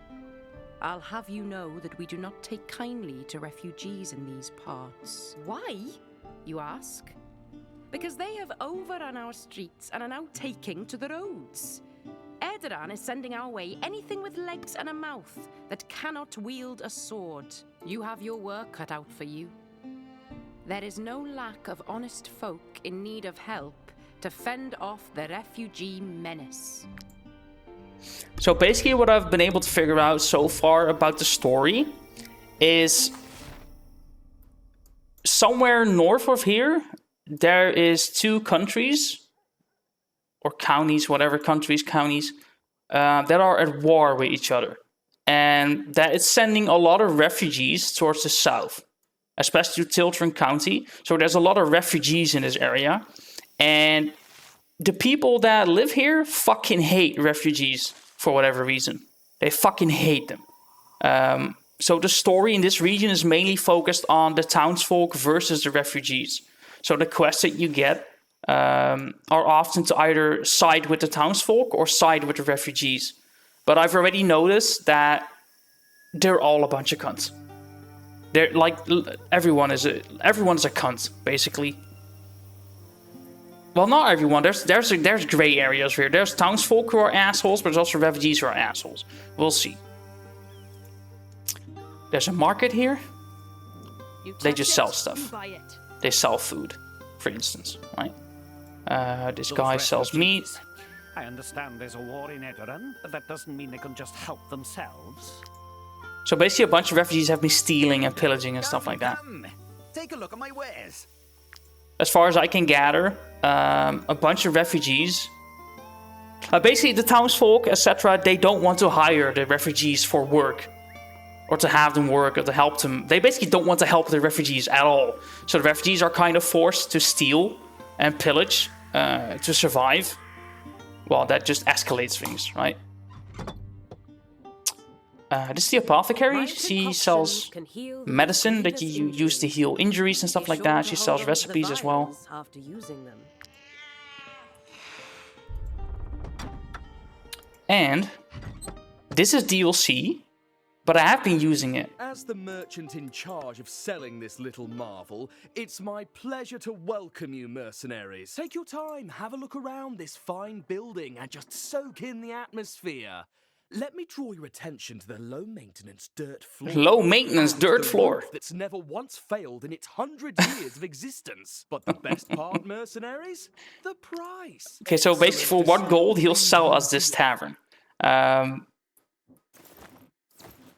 I'll have you know that we do not take kindly to refugees in these parts. Why, you ask? Because they have overrun our streets and are now taking to the roads. Erdogan is sending our way anything with legs and a mouth that cannot wield a sword. You have your work cut out for you. There is no lack of honest folk in need of help to fend off the refugee menace. So basically what I've been able to figure out so far about the story is somewhere north of here, there is 2 countries, or counties, whatever counties, that are at war with each other. And that it's sending a lot of refugees towards the south, especially to Tiltren County. So there's a lot of refugees in this area. And the people that live here fucking hate refugees for whatever reason. They fucking hate them. So the story in this region is mainly focused on the townsfolk versus the refugees. So the quests that you get are often to either side with the townsfolk or side with the refugees. But I've already noticed that they're all a bunch of cunts. They're like everyone is a cunt, basically. Well, not everyone. There's gray areas here. There's townsfolk who are assholes, but there's also refugees who are assholes. We'll see. There's a market here. They just sell stuff. They sell food, for instance, right? This guy sells meat. I understand there's a war in Tavern, but that doesn't mean they can just help themselves. So basically a bunch of refugees have been stealing and pillaging and stuff like that. Take a look at my wares. As far as I can gather, a bunch of refugees... basically the townsfolk, etc., they don't want to hire the refugees for work. Or to have them work, or to help them. They basically don't want to help the refugees at all. So the refugees are kind of forced to steal and pillage to survive. Well, that just escalates things, right? This is the apothecary. She sells medicine that you use to heal injuries and stuff like that. She sells recipes as well. After using them. And this is DLC, but I have been using it. As the merchant in charge of selling this little marvel, it's my pleasure to welcome you, mercenaries. Take your time, have a look around this fine building, and just soak in the atmosphere. Let me draw your attention to the low-maintenance dirt floor. Low-maintenance dirt floor. That's never once failed in its 100 years of existence. But the best part, mercenaries? The price. Okay, so basically for 1 gold, he'll sell us this tavern.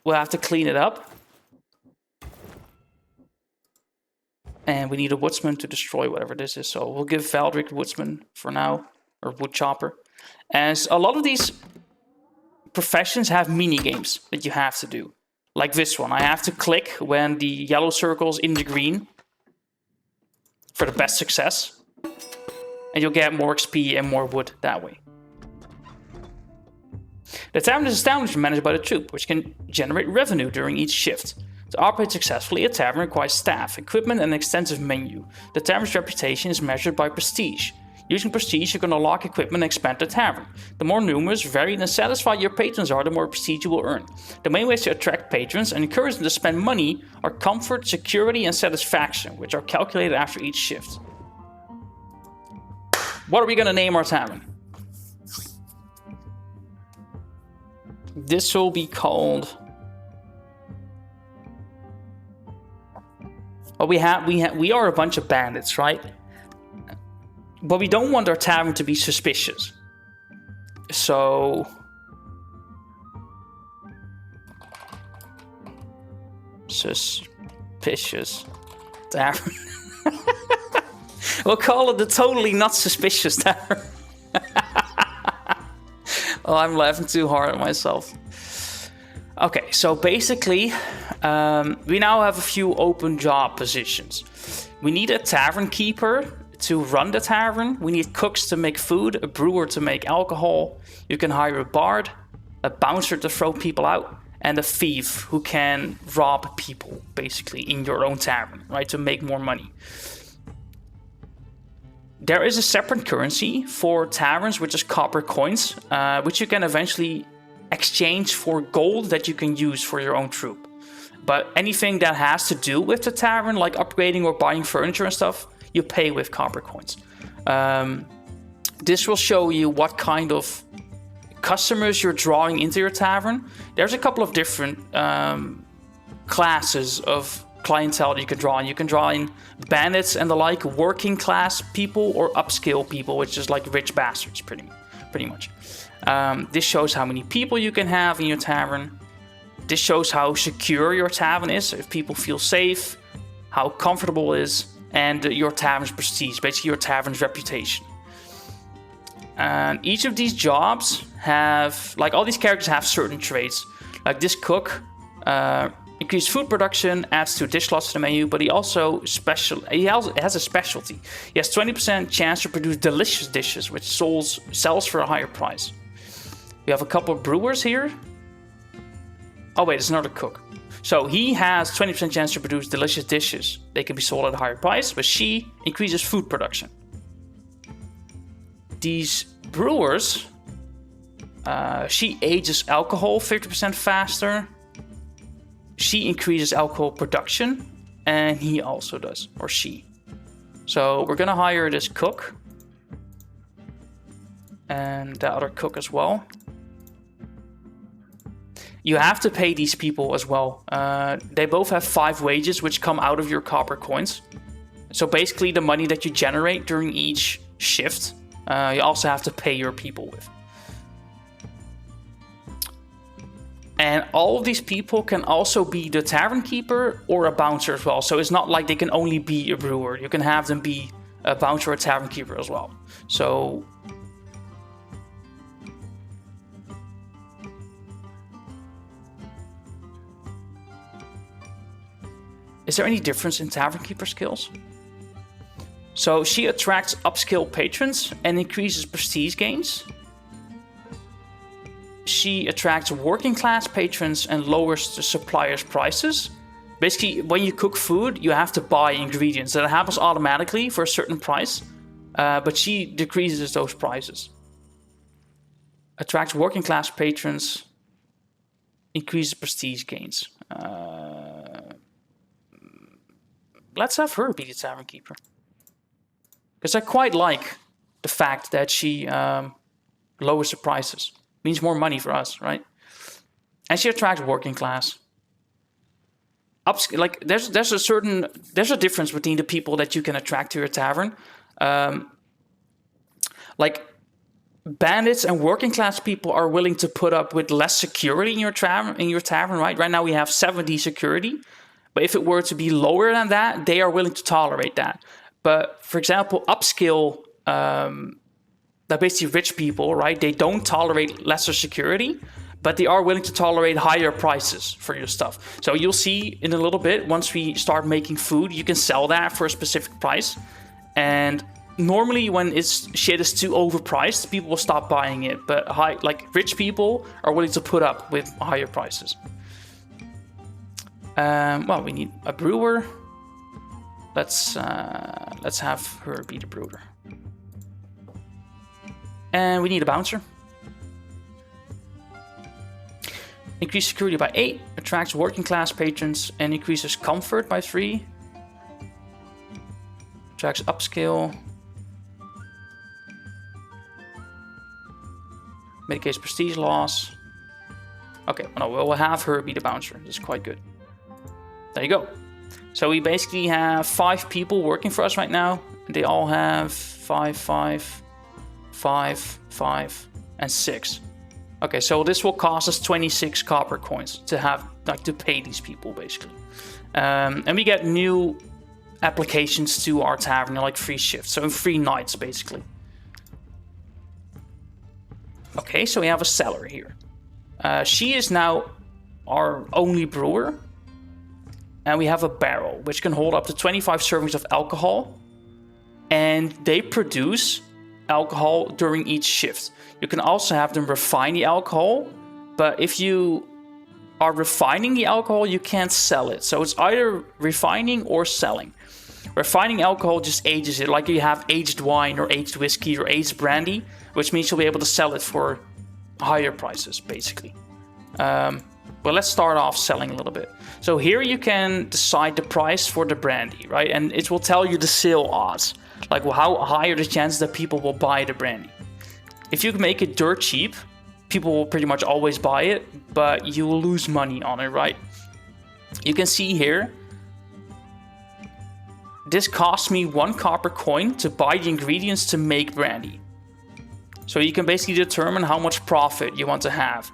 We'll have to clean it up. And we need a woodsman to destroy whatever this is. So we'll give Valdric woodsman for now. Or wood chopper. As a lot of these professions have mini games that you have to do. Like this one. I have to click when the yellow circle's in the green. For the best success. and you'll get more XP and more wood that way. The tavern is established and managed by the troop, which can generate revenue during each shift. To operate successfully, a tavern requires staff, equipment, and an extensive menu. The tavern's reputation is measured by prestige. Using prestige, you can unlock equipment and expand the tavern. The more numerous, varied, and satisfied your patrons are, the more prestige you will earn. The main ways to attract patrons and encourage them to spend money are comfort, security, and satisfaction, which are calculated after each shift. What are we going to name our tavern? This will be called... Well, we are a bunch of bandits, right? But we don't want our tavern to be suspicious. So... Suspicious tavern. We'll call it the totally not suspicious tavern. Oh, I'm laughing too hard at myself. Okay, so basically, we now have a few open job positions. We need a tavern keeper to run the tavern. We need cooks to make food, a brewer to make alcohol. You can hire a bard, a bouncer to throw people out, and a thief who can rob people, basically, in your own tavern, right, to make more money. There is a separate currency for taverns, which is copper coins, which you can eventually exchange for gold that you can use for your own troop. But anything that has to do with the tavern, like upgrading or buying furniture and stuff, you pay with copper coins. This will show you what kind of customers you're drawing into your tavern. There's a couple of different classes of clientele that you can draw in. You can draw in bandits and the like, working class people, or upscale people, which is like rich bastards, pretty much. This shows how many people you can have in your tavern. This shows how secure your tavern is, if people feel safe, how comfortable it is, and your tavern's prestige, basically your tavern's reputation. And each of these jobs have, like all these characters have certain traits. Like this cook, increased food production, adds 2 dish slots to the menu, but he also has a specialty. He has 20% chance to produce delicious dishes, which sells for a higher price. We have a couple of brewers here. Oh wait, it's another cook. So he has 20% chance to produce delicious dishes. They can be sold at a higher price, but she increases food production. These brewers, she ages alcohol 50% faster. She increases alcohol production, and he also does, or she. So we're gonna hire this cook and the other cook as well. You have to pay these people as well. They both have 5 wages, which come out of your copper coins. So basically the money that you generate during each shift, you also have to pay your people with. And all of these people can also be the tavern keeper or a bouncer as well. So it's not like they can only be a brewer. You can have them be a bouncer or a tavern keeper as well. So... is there any difference in tavern keeper skills? So she attracts upscale patrons and increases prestige gains. She attracts working class patrons and lowers the supplier's prices. Basically, when you cook food, you have to buy ingredients. That happens automatically for a certain price, but she decreases those prices. Attracts working class patrons, increases prestige gains. Let's have her be the tavern keeper. Because I quite like the fact that she lowers the prices. Means more money for us, right? And she attracts working class. Like there's a difference between the people that you can attract to your tavern. Like bandits and working class people are willing to put up with less security in your tavern, right? Right now we have 70 security. But if it were to be lower than that, they are willing to tolerate that. But for example, upscale, they're basically rich people, right? They don't tolerate lesser security, but they are willing to tolerate higher prices for your stuff. So you'll see in a little bit, once we start making food, you can sell that for a specific price. And normally when shit is too overpriced, people will stop buying it. But rich people are willing to put up with higher prices. Well, we need a brewer. Let's have her be the brewer. And we need a bouncer. Increase security by 8, attracts working class patrons, and increases comfort by 3. Attracts upscale. Mitigates prestige loss. Okay, well, we'll have her be the bouncer. This is quite good. There you go. So we basically have 5 people working for us right now. They all have 5, 5, 5, 5, and 6. Okay, so this will cost us 26 copper coins to have, to pay these people, basically. And we get new applications to our tavern, like free shifts, so free nights, basically. Okay, so we have a seller here. She is now our only brewer. And we have a barrel, which can hold up to 25 servings of alcohol. And they produce alcohol during each shift. You can also have them refine the alcohol. But if you are refining the alcohol, you can't sell it. So it's either refining or selling. Refining alcohol just ages it, like you have aged wine or aged whiskey or aged brandy, which means you'll be able to sell it for higher prices, basically. But let's start off selling a little bit. So here you can decide the price for the brandy, right? And it will tell you the sale odds, like how high are the chances that people will buy the brandy. If you can make it dirt cheap, people will pretty much always buy it, but you will lose money on it, right? You can see here, this cost me 1 copper coin to buy the ingredients to make brandy. So you can basically determine how much profit you want to have.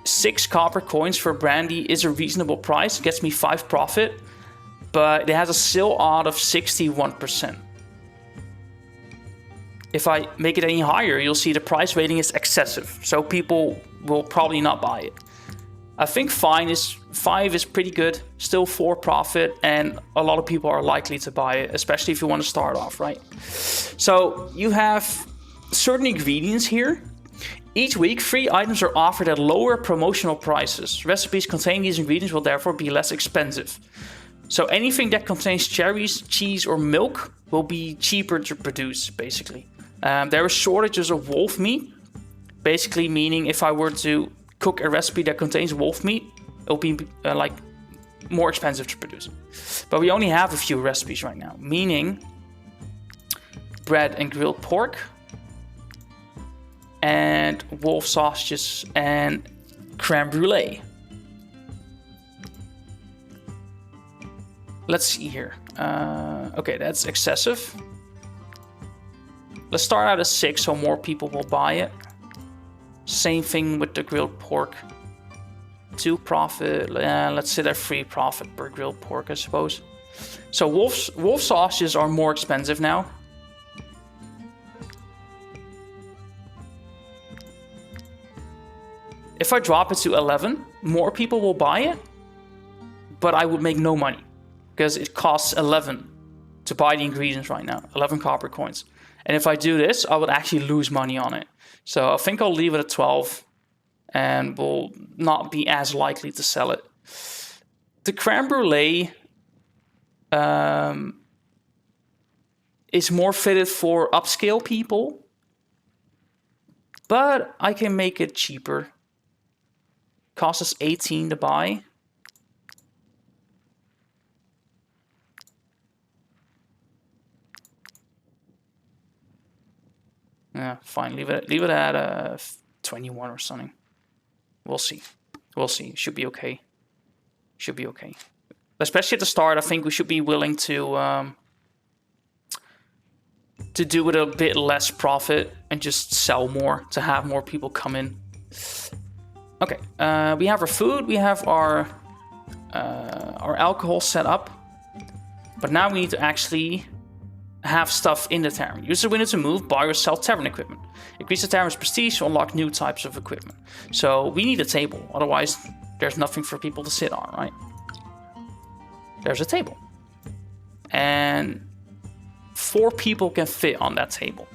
6 copper coins for brandy is a reasonable price, gets me 5 profit, but it has a sale odd of 61%. If I make it any higher, you'll see the price rating is excessive, so people will probably not buy it. I think 5 is pretty good, still 4 profit, and a lot of people are likely to buy it, especially if you want to start off, right? So you have certain ingredients here. Each week, free items are offered at lower promotional prices. Recipes containing these ingredients will therefore be less expensive. So anything that contains cherries, cheese, or milk will be cheaper to produce, basically. There are shortages of wolf meat, basically meaning if I were to cook a recipe that contains wolf meat, it'll be more expensive to produce. But we only have a few recipes right now, meaning bread and grilled pork, and wolf sausages and creme brulee. Let's see here. Okay, that's excessive. Let's start out at 6 so more people will buy it. Same thing with the grilled pork. 2 profit. Let's say they're 3 profit per grilled pork, I suppose. So wolf sausages are more expensive now. If I drop it to 11, more people will buy it, but I would make no money because it costs 11 to buy the ingredients right now, 11 copper coins. And if I do this, I would actually lose money on it. So I think I'll leave it at 12 and will not be as likely to sell it. The creme brulee is more fitted for upscale people, but I can make it cheaper. Costs us 18 to buy. Yeah, fine. Leave it at 21 or something. We'll see. Should be okay. Especially at the start, I think we should be willing to do it a bit less profit and just sell more to have more people come in. Okay, we have our food, we have our alcohol set up, but now we need to actually have stuff in the tavern. Use the window to move, buy or sell tavern equipment. Increase the tavern's prestige to unlock new types of equipment. So we need a table, otherwise there's nothing for people to sit on, right? There's a table. And 4 people can fit on that table.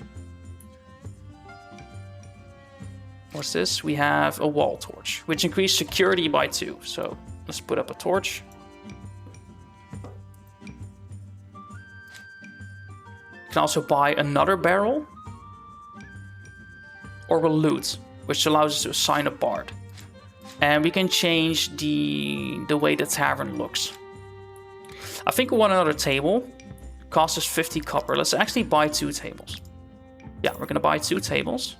What's this? We have a wall torch, which increased security by 2. So let's put up a torch. You can also buy another barrel. Or we'll loot, which allows us to assign a bard. And we can change the way the tavern looks. I think we want another table. Costs us 50 copper. Let's actually buy 2 tables. Yeah, we're gonna buy 2 tables.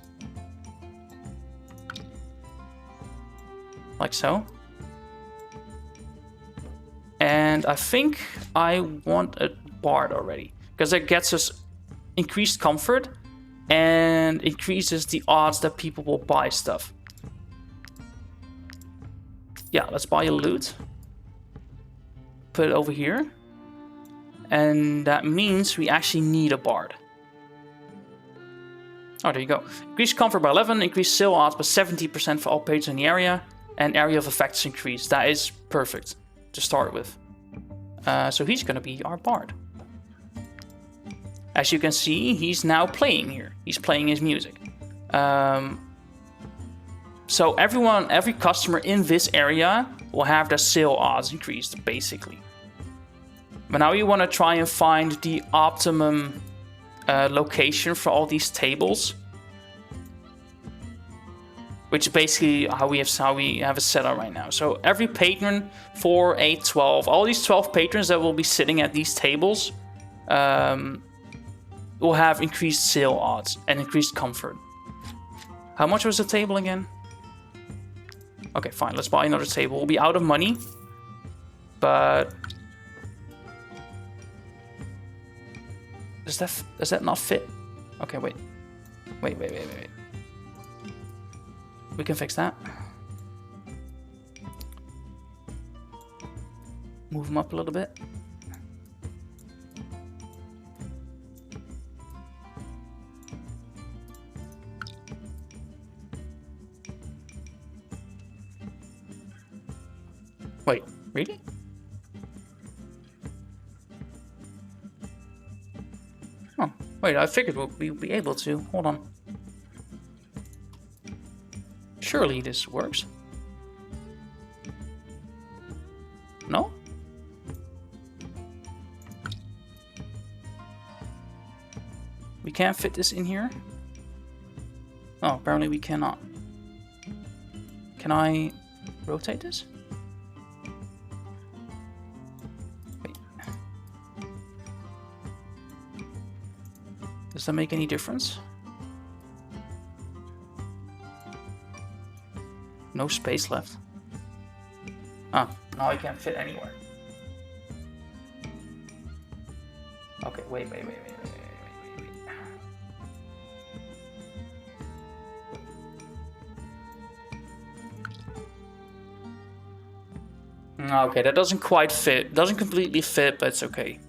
Like so. And I think I want a bard already. Because that gets us increased comfort and increases the odds that people will buy stuff. Yeah, let's buy a loot. Put it over here. And that means we actually need a bard. Oh, there you go. Increase comfort by 11, increase sale odds by 70% for all patrons in the area, and area of effects increased. That is perfect to start with. So he's going to be our bard. As you can see, he's now playing here. He's playing his music. So every customer in this area will have their sale odds increased, basically. But now you want to try and find the optimum location for all these tables, which is basically how we have it set up right now. So every patron, 4, 8, 12, all these 12 patrons that will be sitting at these tables will have increased sale odds and increased comfort. How much was the table again? Okay, fine. Let's buy another table. We'll be out of money, but does that not fit? Okay, wait. Wait. We can fix that. Move them up a little bit. Wait, really? Oh, wait, I figured we'd be able to. Hold on. Surely this works. No? We can't fit this in here? Oh, apparently we cannot. Can I rotate this? Does that make any difference? No space left. Ah, now I can't fit anywhere. Okay, wait. Okay, that doesn't quite fit. Doesn't completely fit, but it's okay.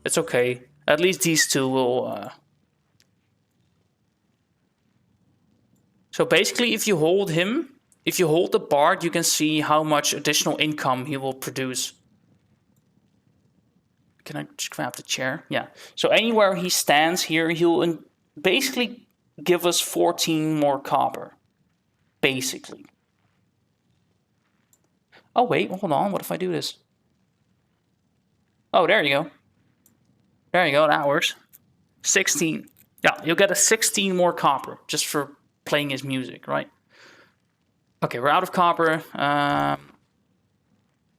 It's okay. At least these two will... So basically, if you hold him, if you hold the bard, you can see how much additional income he will produce. Can I just grab the chair? Yeah. So anywhere he stands here, he'll basically give us 14 more copper. Basically. Oh, wait, hold on. What if I do this? Oh, there you go. There you go, that works. 16. Yeah, you'll get a 16 more copper just for playing his music, right? Okay, we're out of copper. Our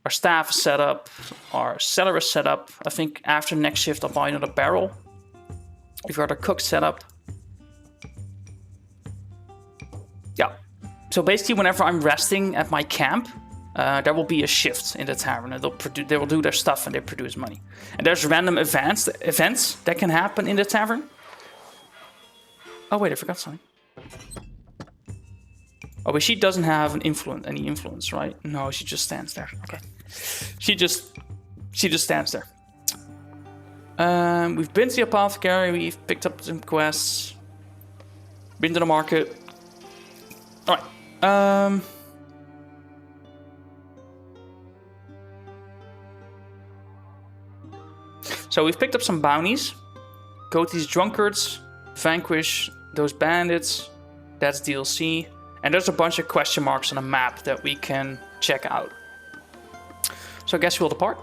staff is set up. Our cellar is set up. I think after next shift I'll buy another barrel. We've got our cook set up. Yeah. So basically whenever I'm resting at my camp, there will be a shift in the tavern, and they will do their stuff and they produce money. And there's random events that can happen in the tavern. Oh wait, I forgot something. Oh, but she doesn't have any influence, right? No, she just stands there. Okay, she just stands there. We've been to the apothecary. We've picked up some quests. Been to the market. All right. So we've picked up some bounties. go to these drunkards, vanquish those bandits. That's DLC. And there's a bunch of question marks on a map that we can check out. So I guess we'll depart.